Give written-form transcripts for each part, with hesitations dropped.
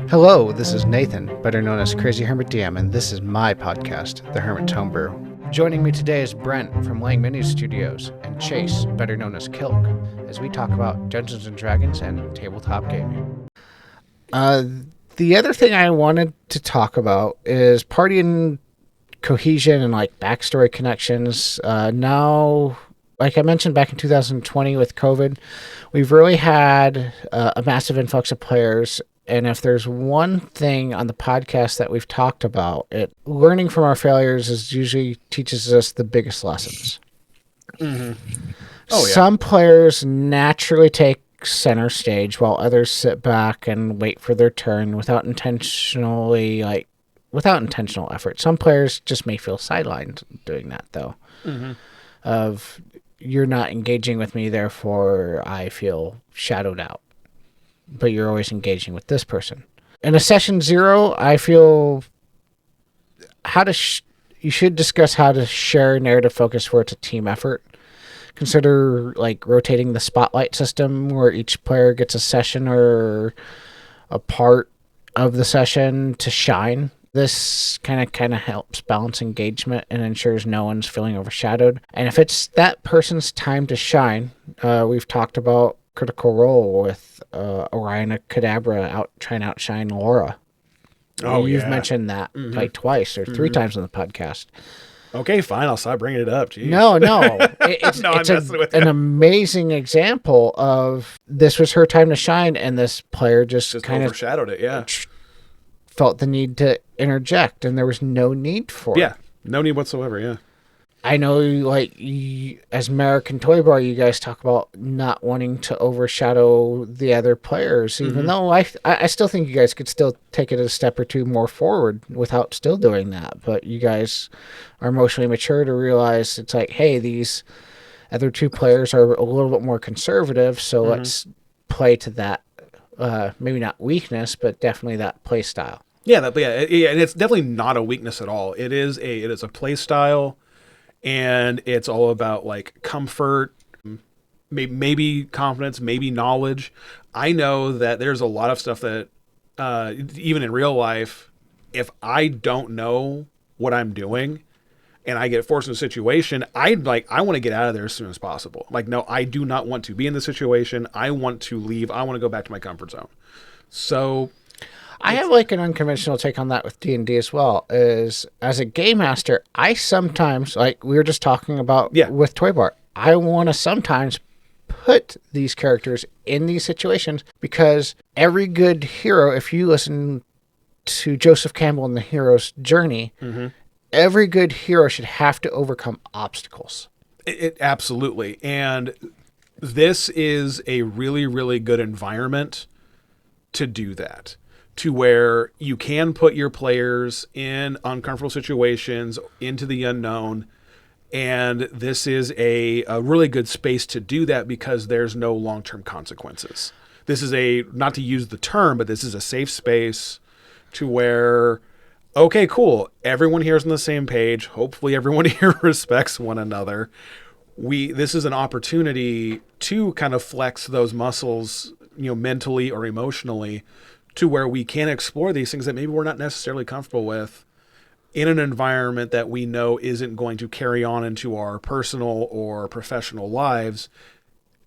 Hello, this is Nathan, better known as Crazy Hermit DM, and this is my podcast, The Hermit Homebrew. Joining me today is Brent from Lang Mini Studios, and Chase, better known as Kilk, as we talk about Dungeons & Dragons and tabletop gaming. The other thing I wanted to talk about is party and cohesion and backstory connections. Now, like I mentioned back in 2020 with COVID, we've really had a massive influx of players. And if there's one thing on the podcast that we've talked about, learning from our failures usually teaches us the biggest lessons. Mm-hmm. Oh, yeah. Some players naturally take center stage while others sit back and wait for their turn without intentional effort. Some players just may feel sidelined doing that, though. Mm-hmm. Of, you're not engaging with me, therefore I feel shadowed out. But you're always engaging with this person. In a session 0, I feel you should discuss how to share narrative focus where it's a team effort. Consider rotating the spotlight system where each player gets a session or a part of the session to shine. This kind of helps balance engagement and ensures no one's feeling overshadowed. And if it's that person's time to shine, we've talked about Critical Role with Orion Cadabra trying to outshine Laura. Oh, You've mentioned that twice or 3 times on the podcast. Okay, fine. I'll stop bringing it up. Jeez. No. It's an amazing example of this was her time to shine, and this player just kind of overshadowed it. Yeah, felt the need to interject, and there was no need for it. Yeah, no need whatsoever. Yeah. I know, as American Toy Bar, you guys talk about not wanting to overshadow the other players, even though I still think you guys could still take it a step or two more forward without still doing that. But you guys are emotionally mature to realize it's hey, these other 2 players are a little bit more conservative, so let's play to that, maybe not weakness, but definitely that play style. Yeah, and it's definitely not a weakness at all. It is a play style. And it's all about comfort, maybe confidence, maybe knowledge. I know that there's a lot of stuff that even in real life, if I don't know what I'm doing and I get forced in a situation, I want to get out of there as soon as possible. No, I do not want to be in the situation. I want to leave. I want to go back to my comfort zone. So I have an unconventional take on that with D&D as well. Is as a game master, I sometimes, we were just talking about with Toy Bar, I want to sometimes put these characters in these situations because every good hero, if you listen to Joseph Campbell and the hero's journey, every good hero should have to overcome obstacles. It absolutely. And this is a really, really good environment to do that. To where you can put your players in uncomfortable situations, into the unknown, and this is a really good space to do that because there's no long-term consequences. This is not to use the term, but this is a safe space to where, okay, cool, everyone here is on the same page. Hopefully everyone here respects one another. This is an opportunity to kind of flex those muscles, mentally or emotionally, to where we can explore these things that maybe we're not necessarily comfortable with in an environment that we know isn't going to carry on into our personal or professional lives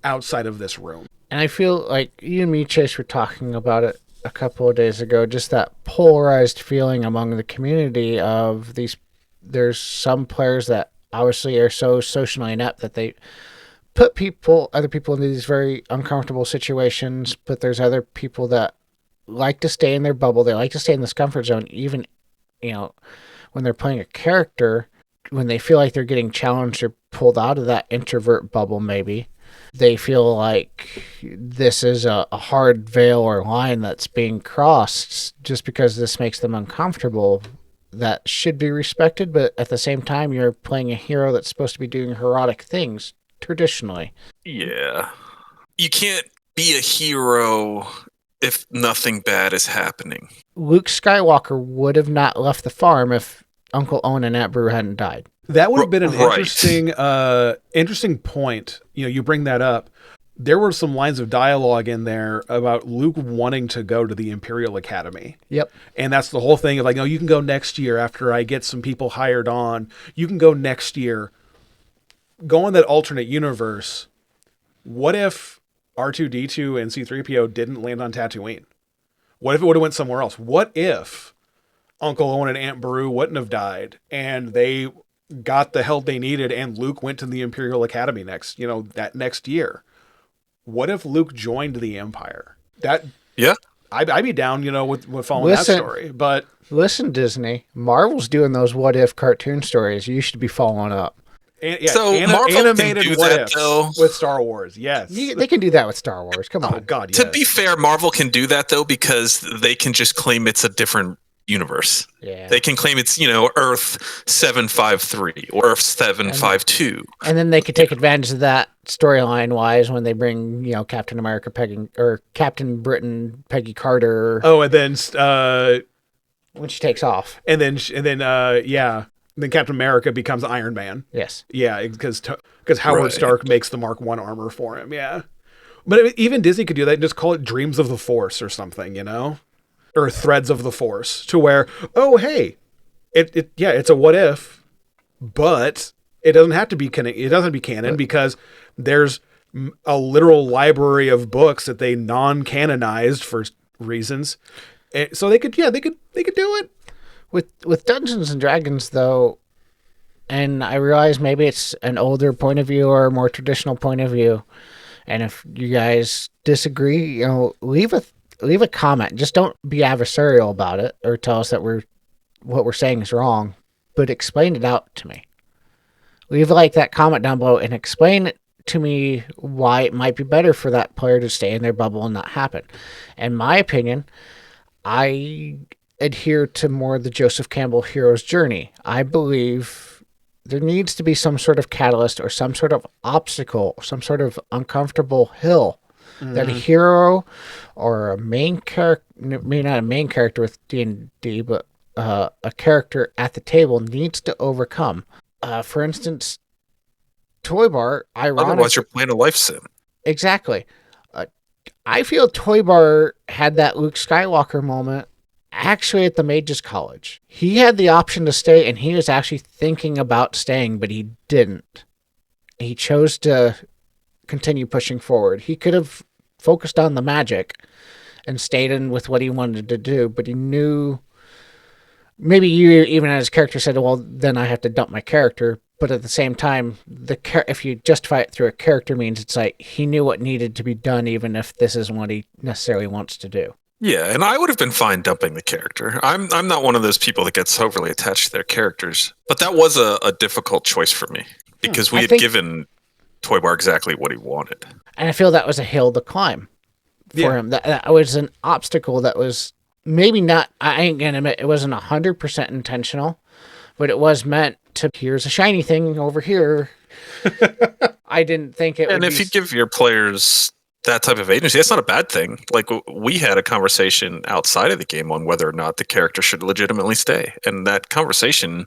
outside of this room. And I feel like you and me, Chase, were talking about it a couple of days ago, just that polarized feeling among the community of there's some players that obviously are so socially inept that they put other people into these very uncomfortable situations, but there's other people that like to stay in their bubble. They like to stay in this comfort zone, even, when they're playing a character, when they feel like they're getting challenged or pulled out of that introvert bubble, maybe they feel like this is a hard veil or line that's being crossed just because this makes them uncomfortable. That should be respected, but at the same time, you're playing a hero that's supposed to be doing heroic things traditionally. Yeah. You can't be a hero if nothing bad is happening. Luke Skywalker would have not left the farm if Uncle Owen and Aunt Brew hadn't died. That would have been an interesting point. You bring that up. there were some lines of dialogue in there about Luke wanting to go to the Imperial Academy. Yep. And that's the whole thing of like, no, you can go next year after I get some people hired on. You can go next year. Go in that alternate universe. What if R2-D2 and C-3PO didn't land on Tatooine? What if it would have went somewhere else? What if Uncle Owen and Aunt Beru wouldn't have died and they got the help they needed and Luke went to the Imperial Academy that next year? What if Luke joined the Empire? Yeah. I'd be down, with following that story. But listen, Disney, Marvel's doing those what if cartoon stories. You should be following up. Marvel animated can do what that, ifs though. with Star Wars. Yes, They can do that with Star Wars. Come on. Oh God, yes. To be fair, Marvel can do that though because they can just claim it's a different universe. Yeah. They can claim it's, Earth 753 or Earth 752. And then they could take advantage of that storyline wise when they bring, Captain America or Captain Britain Peggy Carter. Oh, and then when she takes off. And then then Captain America becomes Iron Man. Yes. Yeah, because Howard Stark makes the Mark I armor for him. Yeah. But even Disney could do that and just call it Dreams of the Force or something, or Threads of the Force, to where, oh, hey, it's a what if, but it doesn't have to be canon because there's a literal library of books that they non-canonized for reasons. So they could do it. With Dungeons and Dragons, though, and I realize maybe it's an older point of view or a more traditional point of view, and if you guys disagree, leave a comment. Just don't be adversarial about it or tell us that what we're saying is wrong, but explain it out to me. Leave that comment down below and explain it to me why it might be better for that player to stay in their bubble and not happen. In my opinion, I adhere to more the Joseph Campbell hero's journey. I believe there needs to be some sort of catalyst or some sort of obstacle, some sort of uncomfortable hill that a hero or a main character, maybe not a main character with D&D, but a character at the table needs to overcome. For instance, Toy Bar, ironically... Otherwise, you're playing a life sim. Exactly. I feel Toy Bar had that Luke Skywalker moment actually at the Mages College. He had the option to stay, and he was actually thinking about staying, but he didn't. He chose to continue pushing forward. He could have focused on the magic and stayed in with what he wanted to do, but he knew... Maybe you, even as character, said, well, then I have to dump my character. But at the same time, if you justify it through a character means it's like he knew what needed to be done, even if this isn't what he necessarily wants to do. Yeah, and I would have been fine dumping the character. I'm not one of those people that gets overly attached to their characters. But that was a difficult choice for me because we had given Toy Bar exactly what he wanted. And I feel that was a hill to climb for him. That was an obstacle that was maybe not, I ain't going to admit, it wasn't 100% intentional, but it was meant to, here's a shiny thing over here. I didn't think it would be... And if you give your players that type of agency, that's not a bad thing. Like, we had a conversation outside of the game on whether or not the character should legitimately stay. And that conversation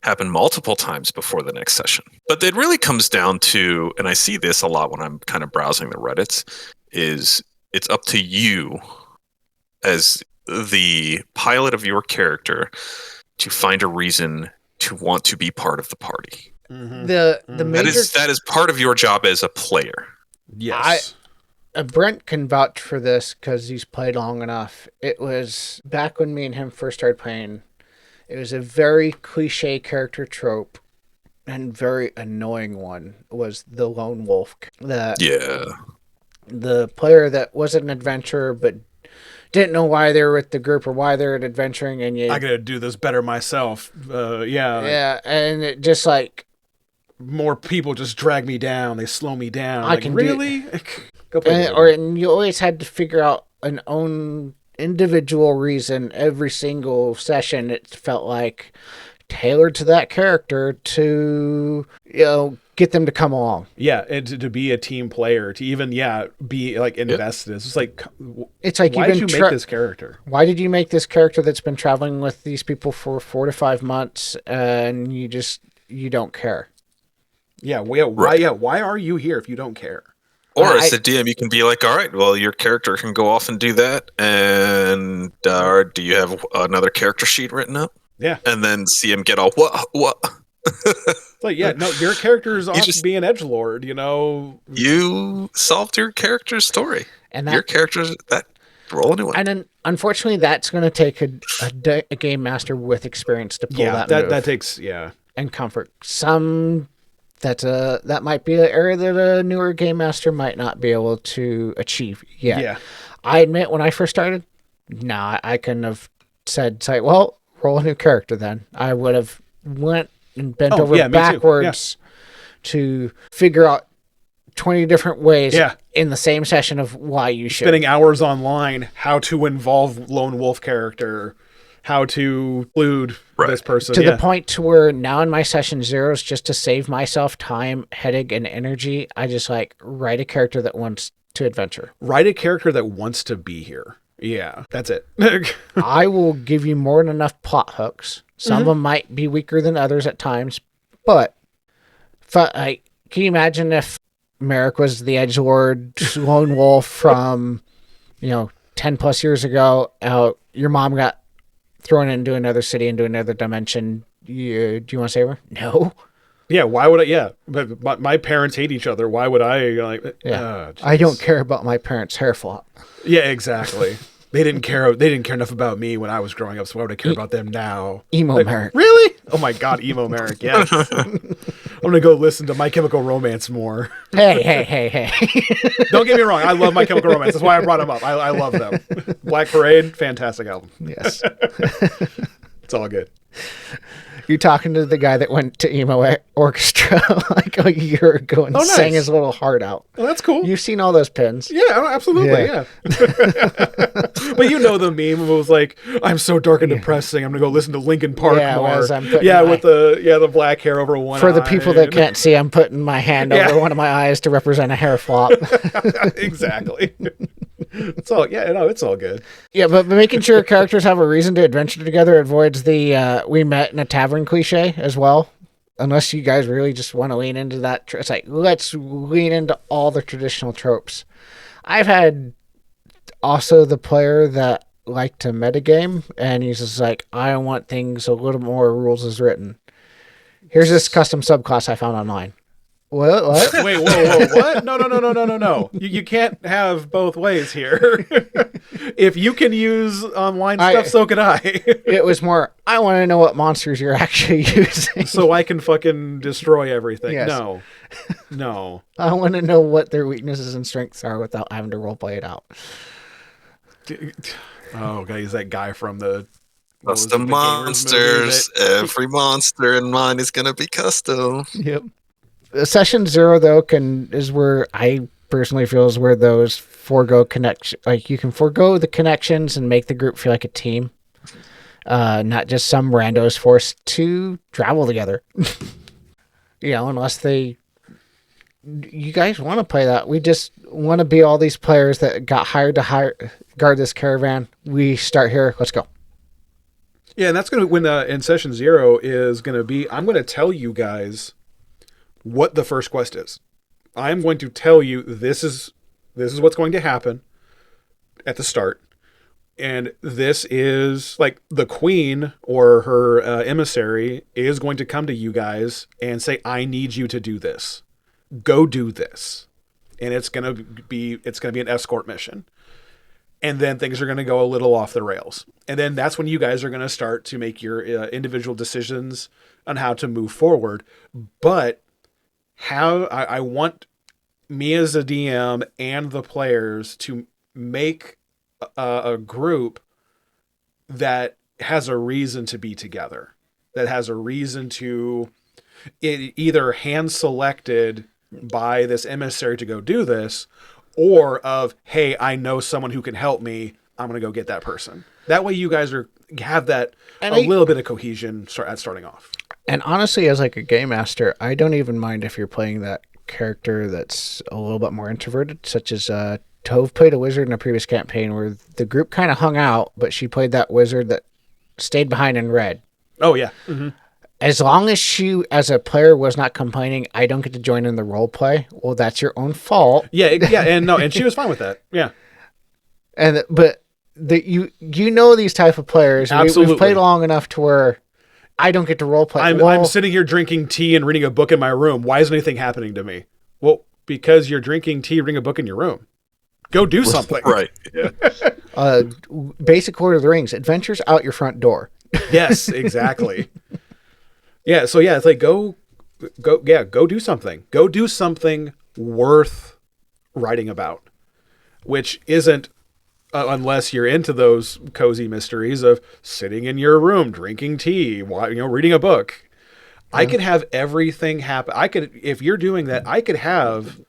happened multiple times before the next session. But it really comes down to, and I see this a lot when I'm kind of browsing the Reddits, is it's up to you as the pilot of your character to find a reason to want to be part of the party. Mm-hmm. The major... that is part of your job as a player. Yes. Brent can vouch for this because he's played long enough. It was back when me and him first started playing. It was a very cliche character trope and very annoying one. Was the lone wolf. The player that was an adventurer but didn't know why they were with the group or why they're adventuring, and I gotta do this better myself. Yeah, and it just like more people just drag me down. They slow me down. I can really go play. And you always had to figure out an own individual reason every single session. It felt like tailored to that character to get them to come along. Yeah, and to be a team player, to even be like invested. It's like why did you make this character? Why did you make this character that's been traveling with these people for 4 to 5 months and you don't care? Yeah, why are you here if you don't care? Or as the DM, you can be like, all right, well, your character can go off and do that. And do you have another character sheet written up? Yeah. And then see him get all, what? Like, yeah, no, your character is off just being edgelord, you know. You solved your character's story. And your character's that roll into it. And then, unfortunately, that's going to take a game master with experience to pull that move. That takes, and comfort. That might be an area that a newer game master might not be able to achieve yet. Yeah. I admit, when I first started, I couldn't have said, well, roll a new character then. I would have went and bent over backwards to figure out 20 different ways in the same session of why you should. Spending hours online, how to involve lone wolf character, how to include this person. To the point to where now in my session zeros, just to save myself time, headache, and energy, I just write a character that wants to adventure. Write a character that wants to be here. Yeah, that's it. I will give you more than enough plot hooks. Some of them might be weaker than others at times, but can you imagine if Merrick was the edgelord lone wolf from 10 plus years ago? Your mom got thrown into another city, into another dimension. Do you want to save her? No. Yeah, why would I? Yeah, but my parents hate each other. Why would I I don't care about my parents' hair flop. Yeah, exactly. They didn't care enough about me when I was growing up, so why would I care about them now? Emo Merrick. Really? Oh my God, emo Merrick. Yes. I'm gonna go listen to My Chemical Romance more. Hey. Don't get me wrong. I love My Chemical Romance. That's why I brought them up. I love them. Black Parade, fantastic album. Yes. It's all good. You're talking to the guy that went to emo orchestra a year ago and sang his little heart out. Oh, that's cool. You've seen all those pins. Yeah, absolutely. Yeah. But the meme was like, I'm so dark and depressing. I'm gonna go listen to Linkin Park more. With the black hair over one eye. For the people that can't see, I'm putting my hand over one of my eyes to represent a hair flop. Exactly. It's all it's all good. Yeah, but making sure characters have a reason to adventure together avoids the we met in a tavern cliche as well. Unless you guys really just want to lean into that. It's like, let's lean into all the traditional tropes. I've had also the player that liked to metagame, and he's just like, I want things a little more rules as written. Here's this custom subclass I found online. What? Wait, whoa, what? No. You can't have both ways here. If you can use online stuff, so can I. It was more, I want to know what monsters you're actually using. So I can fucking destroy everything. Yes. No. I want to know what their weaknesses and strengths are without having to roleplay it out. Oh, God, he's that guy from the... Custom monsters. Every monster in mine is going to be custom. Yep. Session 0 though is where I personally feel is where those forego connection, you can forego the connections and make the group feel like a team, not just some randos forced to travel together. Unless you guys want to play that. We just want to be all these players that got hired to guard this caravan. We start here. Let's go. Yeah, and that's going to when in session 0 is going to be. I'm going to tell you guys what the first quest is. I'm going to tell you this is what's going to happen at the start. And this is the queen or her emissary is going to come to you guys and say, I need you to do this. Go do this. And it's going to be an escort mission. And then things are going to go a little off the rails. And then that's when you guys are going to start to make your individual decisions on how to move forward. But how I want me as a DM and the players to make a group that has a reason to be together, that has a reason to either hand selected by this emissary to go do this, or of, hey, I know someone who can help me. I'm going to go get that person. That way you guys have that little bit of cohesion at starting off. And honestly, as a game master, I don't even mind if you're playing that character that's a little bit more introverted, such as Tove played a wizard in a previous campaign where the group kind of hung out, but she played that wizard that stayed behind and read. Oh, yeah. Mm-hmm. as long as she, as a player, was not complaining, I don't get to join in the role play. Well, that's your own fault. Yeah, yeah, and she was fine with that. Yeah, But you know these type of players. Absolutely. We've played long enough to where I don't get to role play. I'm sitting here drinking tea and reading a book in my room. Why isn't anything happening to me? Well, because you're drinking tea, reading a book in your room. Go do something. Right. Basic Lord of the Rings adventures out your front door. Yes, exactly. Yeah, so yeah, it's like go do something. Go do something worth writing about, which isn't unless you're into those cozy mysteries of sitting in your room, drinking tea, reading a book. I could have everything happen. If you're doing that, I could have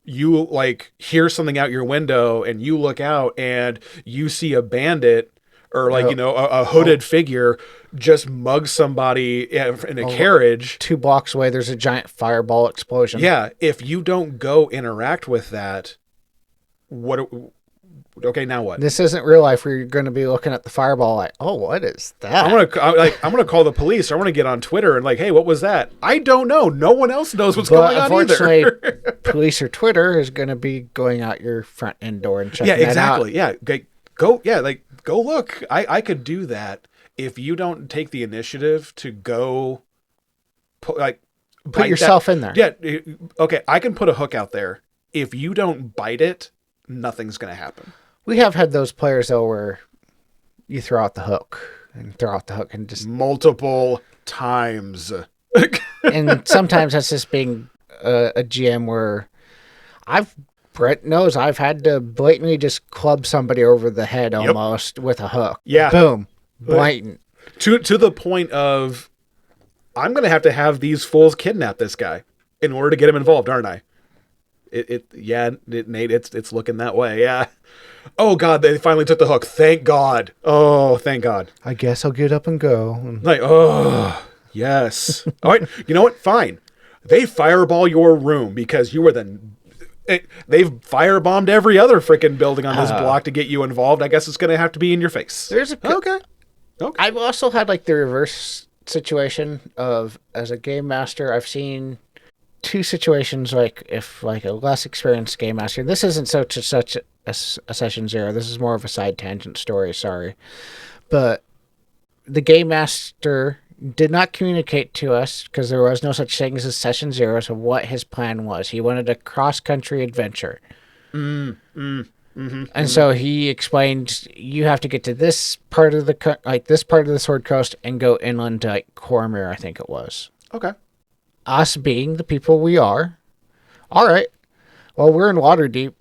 you like hear something out your window and you look out and you see a bandit or like, a hooded figure just mug somebody in a carriage. 2 blocks away, there's a giant fireball explosion. Yeah. If you don't go interact with that, okay, now what? This isn't real life where you're going to be looking at the fireball like, oh, what is that? I'm gonna call the police. Or I want to get on Twitter and like, hey, what was that? I don't know. No one else knows what's going on either. Police or Twitter is going to be going out your front end door and checking Yeah, exactly. that out. Yeah, go look. I could do that if you don't take the initiative to go, put yourself in there. Yeah. Okay, I can put a hook out there. If you don't bite it, nothing's gonna happen. We have had those players, though, where you throw out the hook and just... Multiple times. And sometimes that's just being a GM where Brent knows I've had to blatantly just club somebody over the head almost with a hook. Yeah. Boom. Blatant. To the point of, I'm going to have these fools kidnap this guy in order to get him involved, aren't I? Nate, it's looking that way. Yeah. Oh God, they finally took the hook. Thank God. Oh, thank God. I guess I'll get up and go. Like, oh, yes. All right. You know what? Fine. They fireball your room because you were they've firebombed every other freaking building on this block to get you involved. I guess it's going to have to be in your face. Okay. I've also had like the reverse situation of, as a game master, I've seen 2 situations like if like a less experienced game master, this isn't such a session 0, this is more of a side tangent story, sorry, but the game master did not communicate to us, because there was no such thing as a session 0, so what his plan was. He wanted a cross-country adventure. And so he explained, you have to get to this part of the Sword Coast and go inland to like Cormyr, I think it was. Okay. Us being the people we are, all right, well, we're in Waterdeep.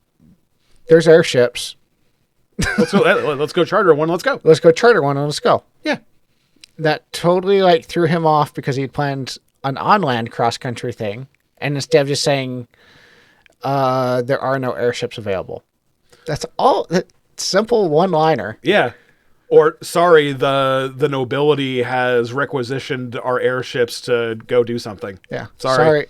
There's airships. Let's go charter one. Let's go. Let's go charter one and let's go. Yeah. That totally like threw him off because he'd planned an on-land cross-country thing. And instead of just saying, there are no airships available. That's all. That simple one-liner. Yeah. Or, sorry, the nobility has requisitioned our airships to go do something. Yeah. Sorry.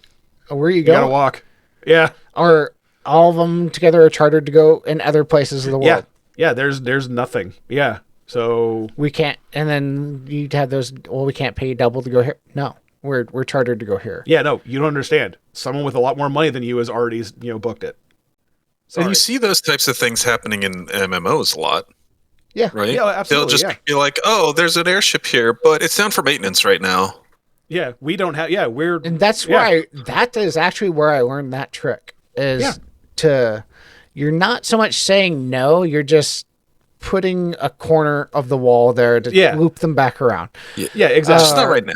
Where you You going? gotta walk. Yeah. Or all of them together are chartered to go in other places of the world. Yeah. There's nothing. Yeah. So we can't. And then you'd have those. Well, we can't pay you double to go here. No, we're chartered to go here. Yeah. No, you don't understand. Someone with a lot more money than you has already booked it. Sorry. And you see those types of things happening in MMOs a lot. Yeah. Right. Yeah. Absolutely. They'll just be like, "Oh, there's an airship here, but it's down for maintenance right now." Yeah. We don't have. Yeah. We're. And that's why that is actually where I learned that trick is you're not so much saying no, you're just putting a corner of the wall there to loop them back around. Yeah, exactly. Just not right now.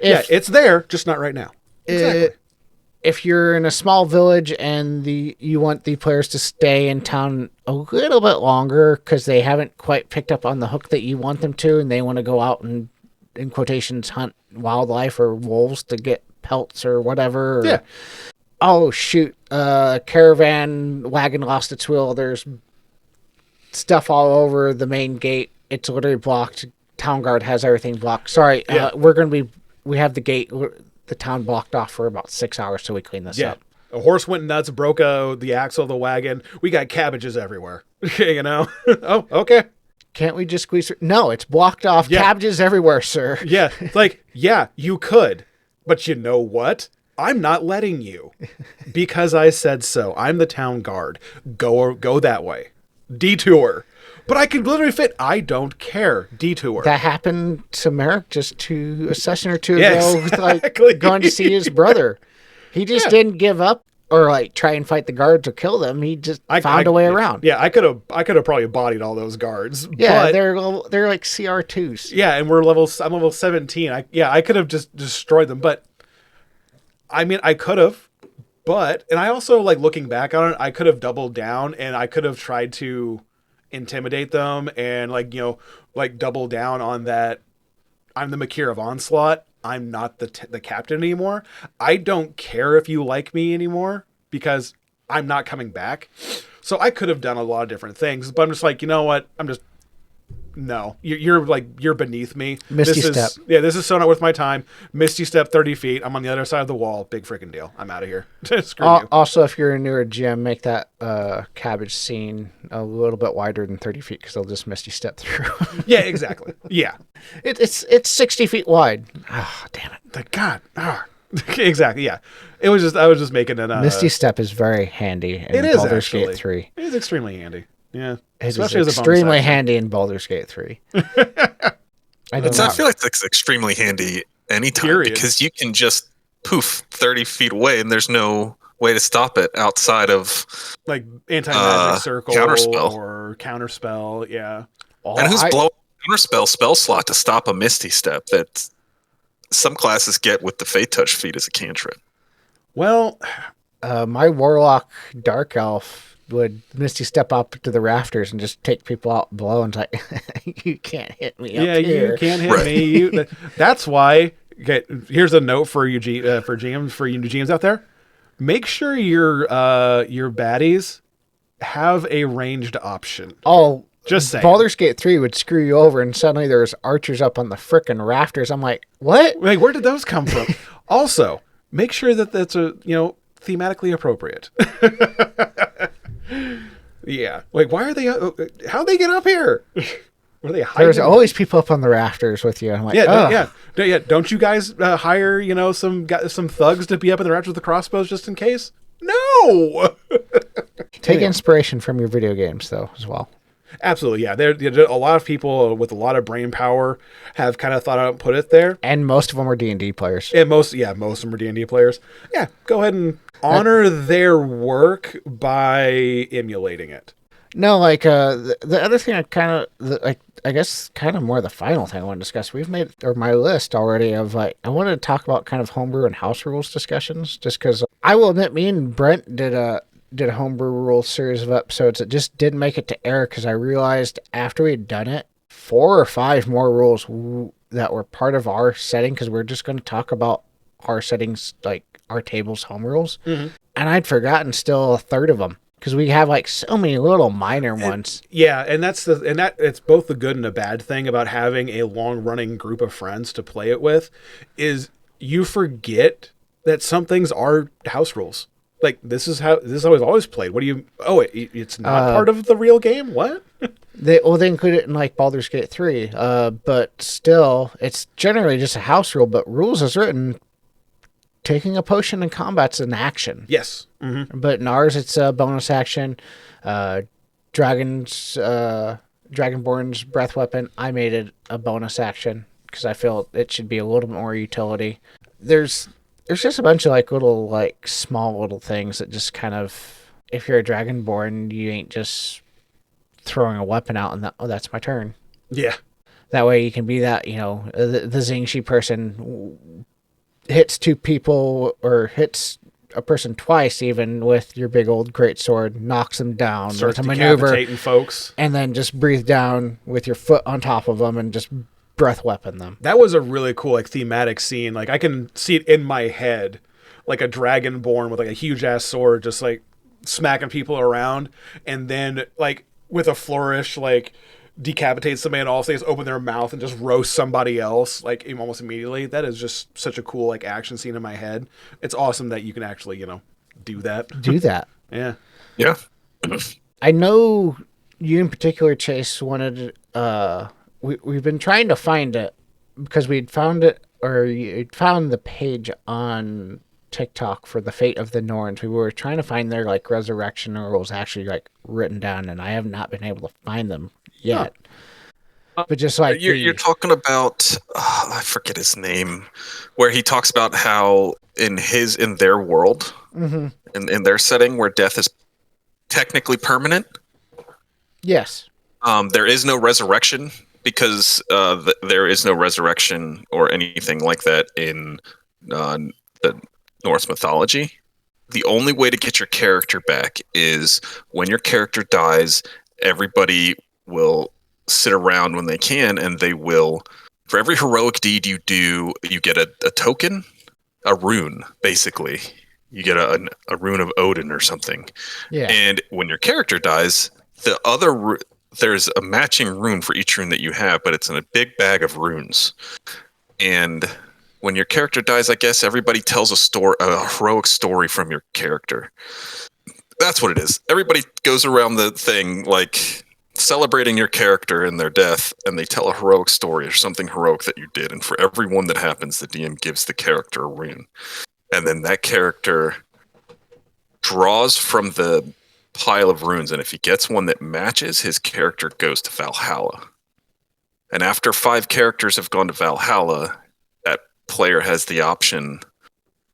It's there, just not right now. Exactly. If you're in a small village and you want the players to stay in town a little bit longer because they haven't quite picked up on the hook that you want them to, and they want to go out and, in quotations, hunt wildlife or wolves to get pelts or whatever. Yeah. Oh, shoot. Caravan wagon lost its wheel. There's stuff all over the main gate. It's literally blocked. Town guard has everything blocked. Sorry, we have the gate, the town blocked off for about 6 hours till we clean this up. A horse went nuts, broke the axle of the wagon. We got cabbages everywhere. Oh, okay. Can't we just squeeze through? No, it's blocked off. Yeah. Cabbages everywhere, sir. Yeah, like, yeah, you could, but you know what? I'm not letting you because I said so. I'm the town guard. Go that way. Detour. But I could literally fit. I don't care. Detour. That happened to Merrick just a session or two Yeah, ago, exactly. like going to see his brother. He just didn't give up or like try and fight the guards or kill them. He just found a way around. Yeah, I could have probably bodied all those guards. Yeah, but, they're like CR2s. yeah, and I'm level 17. I could have just destroyed them, but I mean, I could have, and I also, like, looking back on it, I could have doubled down and I could have tried to intimidate them and, like, like double down on that. I'm the Makir of Onslaught. I'm not the captain anymore. I don't care if you like me anymore because I'm not coming back. So I could have done a lot of different things, but I'm just like, you know what? No, you're beneath me. Misty Step. This is so not worth my time. Misty Step 30 feet. I'm on the other side of the wall. Big freaking deal. I'm out of here. Screw you. Also, if you're a newer GM, make that cabbage scene a little bit wider than 30 feet because they'll just Misty Step through. Yeah, exactly. Yeah. It's 60 feet wide. Oh, damn it. Like, God. Exactly. Yeah. I was just making it. Misty Step is very handy in It is Baldur's actually. Gate 3. It is extremely handy. Yeah. It is Especially as a bonus extremely action. handy in Baldur's Gate 3. I feel like it's extremely handy anytime Period. because you can just poof 30 feet away and there's no way to stop it outside of Like anti-magic circle counterspell. or counterspell. Yeah. and who's blowing counterspell spell slot to stop a Misty Step that some classes get with the Fate Touch feat as a cantrip. Well, my Warlock Dark Elf would Misty Step up to the rafters and just take people out below and it's like, you can't hit me up here. you can't hit me. That's why. Okay, here's a note for you, for you new GMs out there. Make sure your baddies have a ranged option. Oh, Just saying. Baldur's Gate 3 would screw you over and suddenly there's archers up on the frickin' rafters. I'm like, what? Like, where did those come from? Also, make sure that that's thematically appropriate. Yeah. Like, why are they? How'd they get up here? Were they hiding? There's always people up on the rafters with you. I'm like, yeah. Don't you guys hire some thugs to be up in the rafters with the crossbows just in case? No. Take inspiration from your video games though as well. Absolutely, yeah. There a lot of people with a lot of brain power have kind of thought out and put it there. And most of them are D&D players. And most of them are D&D players. Yeah, go ahead and honor their work by emulating it. No, like the other thing I guess kind of more the final thing I want to discuss. We've made my list already of like I wanted to talk about kind of homebrew and house rules discussions just because I will admit me and Brent did a homebrew rule series of episodes that just didn't make it to air because I realized after we had done it, 4 or 5 more rules that were part of our setting because we're just going to talk about our settings, like our table's home rules. Mm-hmm. And I'd forgotten still a third of them because we have like so many little minor ones. Yeah, and it's both the good and the bad thing about having a long-running group of friends to play it with is you forget that some things are house rules. Like, this is how we've always played. What do you... Oh, it's not part of the real game? What? They include it in, like, Baldur's Gate 3. But still, it's generally just a house rule. But rules as written, taking a potion in combat's an action. Yes. Mm-hmm. But in ours, it's a bonus action. Dragonborn's breath weapon, I made it a bonus action because I feel it should be a little bit more utility. There's just a bunch of small little things that just kind of, if you're a Dragonborn, you ain't just throwing a weapon out and that's my turn. Yeah. That way you can be that, the Xingshi person hits 2 people or hits a person twice even with your big old greatsword, knocks them down Starts with a maneuver, decapitating folks. And then just breathe down with your foot on top of them and just breath weapon them. That was a really cool thematic scene. Like I can see it in my head, like a dragonborn with a huge ass sword, just smacking people around, and then with a flourish, decapitate somebody and all things, open their mouth and just roast somebody else almost immediately. That is just such a cool action scene in my head. It's awesome that you can actually do that. Do that. Yeah. Yeah. I know you in particular, Chase, wanted we've been trying to find it because we'd found it, or you'd found the page on TikTok for the fate of the Norns. We were trying to find their like resurrection rules actually like written down, and I have not been able to find them yet. But just like you're talking about, I forget his name, where he talks about how in their world, in their setting where death is technically permanent. Yes. There is no resurrection because there is no resurrection or anything like that in the Norse mythology. The only way to get your character back is when your character dies, everybody will sit around when they can, and they will, for every heroic deed you do, you get a token, a rune, basically. You get a rune of Odin or something. Yeah. And when your character dies, there's a matching rune for each rune that you have, but it's in a big bag of runes. And when your character dies, I guess everybody tells a heroic story from your character. That's what it is. Everybody goes around the thing like celebrating your character and their death, and they tell a heroic story or something heroic that you did. And for every one that happens, the DM gives the character a rune. And then that character draws from the pile of runes, and if he gets one that matches, his character goes to Valhalla. And after 5 characters have gone to Valhalla, that player has the option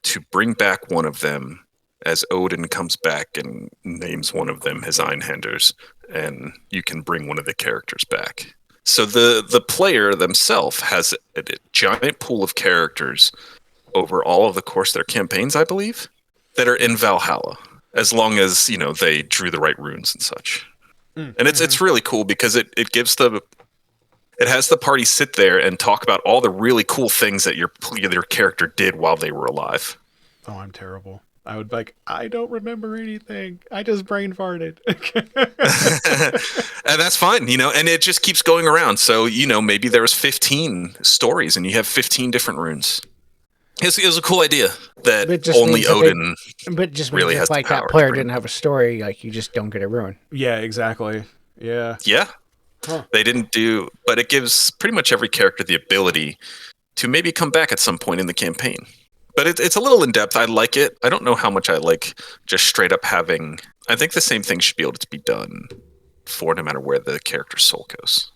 to bring back one of them as Odin comes back and names one of them his Einhanders, and you can bring one of the characters back. So the player themselves has a giant pool of characters over all of the course of their campaigns, I believe, that are in Valhalla, as long as, they drew the right runes and such. And it's really cool because it has the party sit there and talk about all the really cool things that your character did while they were alive. Oh, I'm terrible. I would be like, I don't remember anything. I just brain farted. And that's fine, and it just keeps going around. So, maybe there was 15 stories and you have 15 different runes. It was a cool idea that only Odin but just really has like the power that player to bring. didn't have a story, like you just don't get a rune. Yeah, exactly. Yeah. Yeah. Huh. They didn't do, but it gives pretty much every character the ability to maybe come back at some point in the campaign. But it's a little in depth. I like it. I don't know how much I like just straight up having. I think the same thing should be able to be done for no matter where the character's soul goes.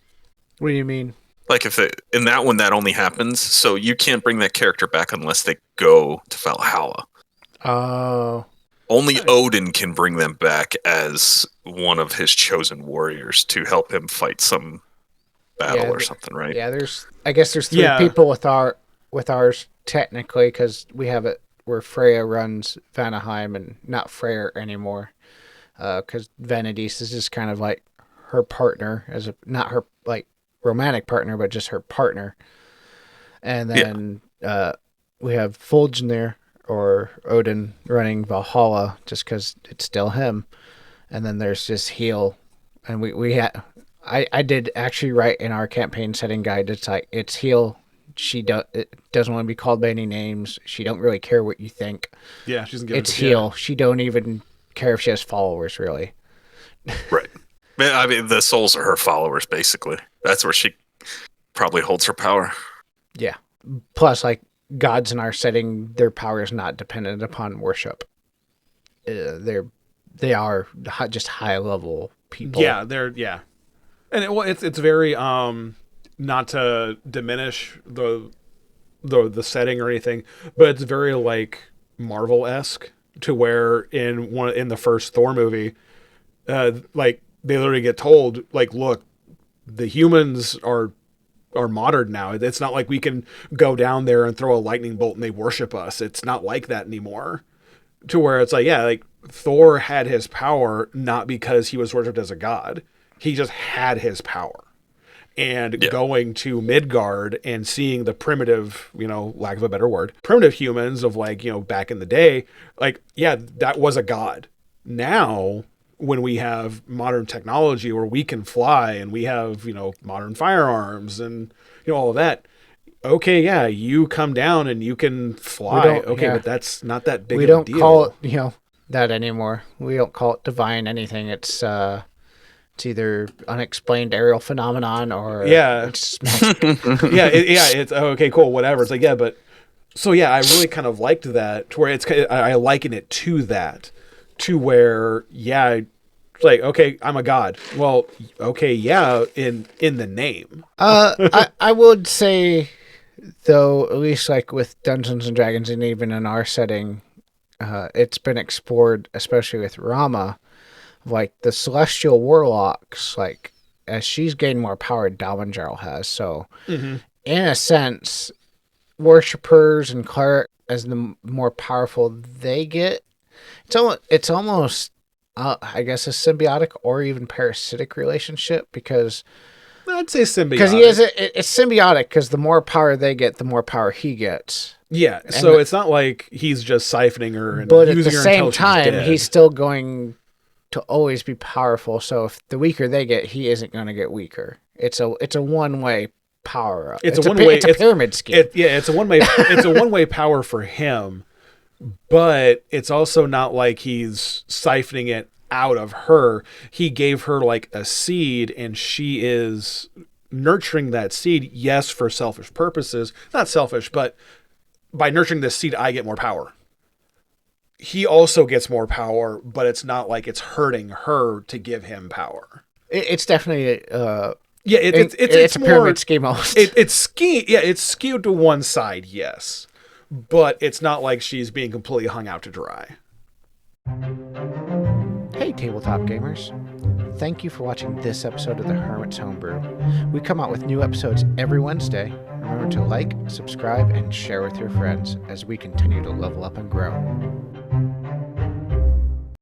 What do you mean? Like in that one, that only happens, so you can't bring that character back unless they go to Valhalla. Oh. Only Odin can bring them back as one of his chosen warriors to help him fight some battle or something, right? Yeah, I guess there's 3 people with ours technically, because we have it where Freya runs Vanaheim and not Freyr anymore, because Vanadis is just kind of like her partner, not her like romantic partner, but just her partner. And then we have Fulgnir or Odin running Valhalla just because it's still him. And then there's just Heal, and we had I did actually write in our campaign setting guide. It's like it's Heal. She doesn't want to be called by any names. She don't really care what you think. Yeah, she doesn't give it's Heal. She don't even care if she has followers, really. Right. I mean, the souls are her followers, basically. That's where she probably holds her power. Yeah. Plus, like, gods in our setting, their power is not dependent upon worship. They are just high-level people. Yeah, and it's very not to diminish the setting or anything, but it's very like Marvel-esque, to where in the first Thor movie, like they literally get told, like, look, the humans are modern now. It's not like we can go down there and throw a lightning bolt and they worship us. It's not like that anymore. To where it's like, yeah, like Thor had his power not because he was worshipped as a god. He just had his power. And going to Midgard and seeing the primitive, lack of a better word, primitive humans of like, back in the day, like, yeah, that was a god. Now, when we have modern technology where we can fly and we have, modern firearms and, all of that, okay, yeah, you come down and you can fly. Okay, but that's not that big of a deal. We don't call it, that anymore. We don't call it divine anything. It's It's either unexplained aerial phenomenon or Yeah. it's It's okay, cool, whatever. It's like, yeah, but so yeah, I really kind of liked that to where I liken it to that, to where yeah, it's like okay, I'm a god. Well, okay, yeah, in the name. I would say, though, at least like with Dungeons and Dragons, and even in our setting, it's been explored, especially with Rama, like the celestial warlocks. Like as she's gained more power, Dalmanjarl has. So, in a sense, worshippers and cleric, as the more powerful they get, it's almost I guess a symbiotic or even parasitic relationship because. I'd say symbiotic. Because he is it's symbiotic because the more power they get, the more power he gets. Yeah, so it's not like he's just siphoning her and But at using the her same until she's time, dead. he's still going to always be powerful. So if the weaker they get, he isn't going to get weaker. It's a one-way power up. It's a one-way. It's a pyramid scheme. It's a one-way. It's a one-way power for him, but it's also not like he's siphoning it out of her. He gave her like a seed, and she is nurturing that seed. Yes, for selfish purposes. Not selfish, but by nurturing this seed, I get more power. He also gets more power, but it's not like it's hurting her to give him power. It's definitely It's a more, pyramid scheme almost. It's skewed to one side, yes, but it's not like she's being completely hung out to dry. Hey, tabletop gamers. Thank you for watching this episode of the Hermit's Homebrew. We come out with new episodes every Wednesday. Remember to like, subscribe, and share with your friends as we continue to level up and grow.